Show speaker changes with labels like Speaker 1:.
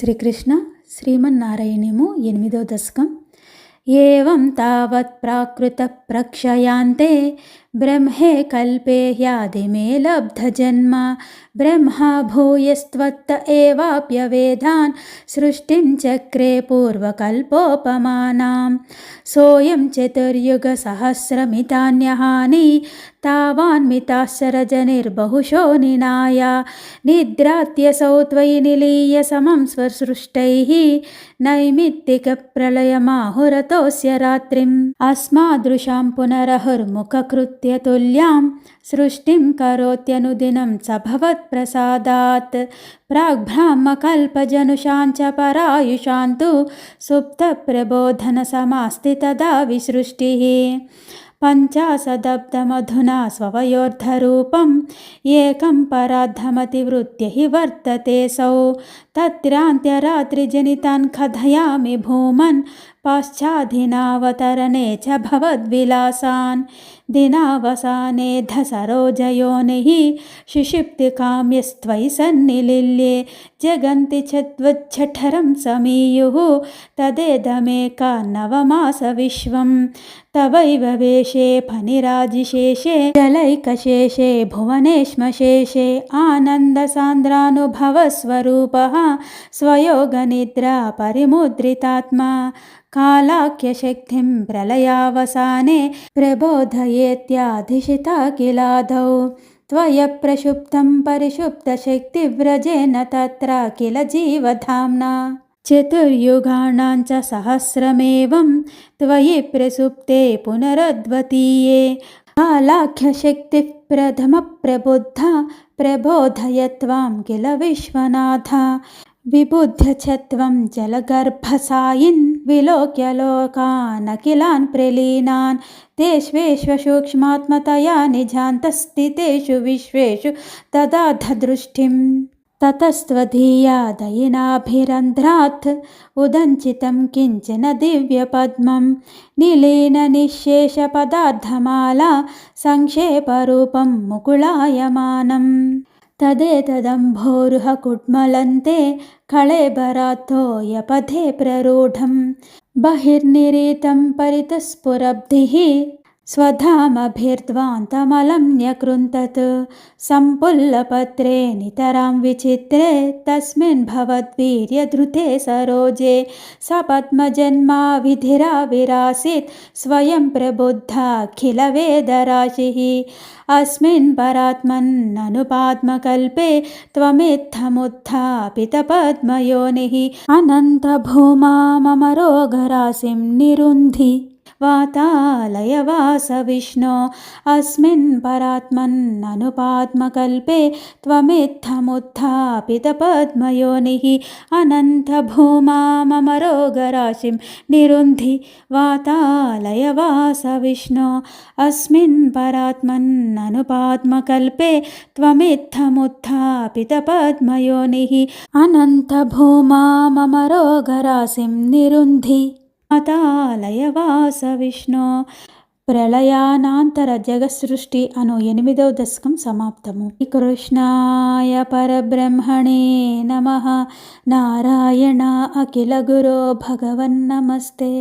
Speaker 1: శ్రీకృష్ణ శ్రీమన్నారాయణము 8వ దశకం. ఏవం తావత్ ప్రాకృత ప్రక్షయాంతే బ్రహ్మే కల్పే హ్యాదిమే లబ్ధజన్మ బ్రహ్మా భూయస్త్వత్త ఏవాప్యవేదాన్ సృష్టిం చక్రే పూర్వకల్పోపమానాం సోయం చతుర్యుగ సహస్రమితాన్యహాని తావాన్మితాశరజనిర్బహుశో నినాయ నిద్రాత్యసౌ త్వయి నిలీయ సమం స్వసృష్టైః నైమిత్తిక ప్రళయమాహురతోస్య రాత్రిం అస్మాదృశాం పునరహుర్ముఖకృత్య తుల్యాం సృష్టిం కరోత్యనుదినం స భవత్ప్రసాదాత్ ప్రాగ్బ్రాహ్మకల్పజనుషాంచ పరాయుషాంతు సుప్తప్రబోధన సమాస్తి తదా విసృష్టిః పంచాశదబ్దమధునా స్వవయోర్ధరూపం ఏకం పరాద్ధమతివృత్య హి వర్తతేసౌ తత్రాంత్యరాత్రిజనితాన్ కథయామి భూమన్ పాశ్చాధినావతరణే చ భవద్విలాసాన్ దినావసానేధ సరోజయోనిః శిశిప్తికామ్యస్త్వయి సన్నిలిల్యే జగంతి చద్వజ్జఠరం సమీయుః తదేదమేకాన్నవమాస విశ్వం తవైవ వేషే ఫణిరాజిశేషే జలైకశేషే భువనేష్మశేషే ఆనందసాంద్రానుభవస్వరూపः స్వయోగనిద్రా పరిముద్రితాత్మా కాలాఖ్యశక్తిం ప్రళయావసానే ప్రబోధయేత్యాధిషితాఖిలాదౌ త్వయ ప్రక్షుప్తం పరిషుప్తశక్తివ్రజేన తత్ర కిల జీవధామ్నా చతుర్యుగాణాం చ సహస్రమేవం త్వయి ప్రసుప్తే పునరద్వితీయే కాలాఖ్యశక్తిః ప్రథమ ప్రబుద్ధా ప్రబోధయత్వాం కిల విశ్వనాథ విబుధ్యఛత్వం జలగర్భసాయిన్ విలోక్య లోకానఖిలాన్ ప్రలీనాన్ తేష్వేష్వసూక్ష్మాత్మతయా నిజాంతస్థితేషు విశ్వేషు దదాధ దృష్టిం తతస్త్వధీయా దయినాభిరంధ్రాత్ ఉదంచితం కించన దివ్యపద్మం నిలీన నిశ్శేష పదార్థమాలా సంక్షేపరూపం ముకుళాయమానం తదేతదంభోరుహ కుడ్మలంతే కళేబరాతో యపథే ప్రరూఢం బహిర్నిరీతం పరితస్ఫురబ్ధిః స్వధామభిర్ధ్వాంతమలం న్యకృంతత్ సంపుల్లపత్రే నితరాం విచిత్రే తస్మిన్ భవద్వీర్యధృతే సరోజే సపద్మజన్మా విధిరావిరాసిత్ స్వయం ప్రబుద్ధాఖిల వేదరాశిః అస్మిన్ పరాత్మన్ననుపాత్మకల్పే త్వమిత్తముత్థాపితపద్మయోనిః అనంతభూమా మమ రోగరాశిం నిరుంధి వాతాలయవాస విష్ణో అస్మిన్ పరాత్మన్ననుపాత్మకల్పే త్వమిత్తముత్థాపితపద్మయోనిః అనంతభూమా మమ రోగరాశిం నిరుంధి వాతాలయవాస విష్ణో అస్మిన్ పరాత్మన్ననుపాత్మకల్పే త్వమిత్తముత్థాపితపద్మయోనిః అనంతభూమా మమ రోగరాశిం నిరుంధి వాతాలయవాస విష్ణు. ప్రళయానంతర జగత్సృష్టి అను 8వ దశకం సమాప్తము. కృష్ణాయ పరబ్రహ్మణే నమః. నారాయణ అఖిల గురో భగవన్ నమస్తే.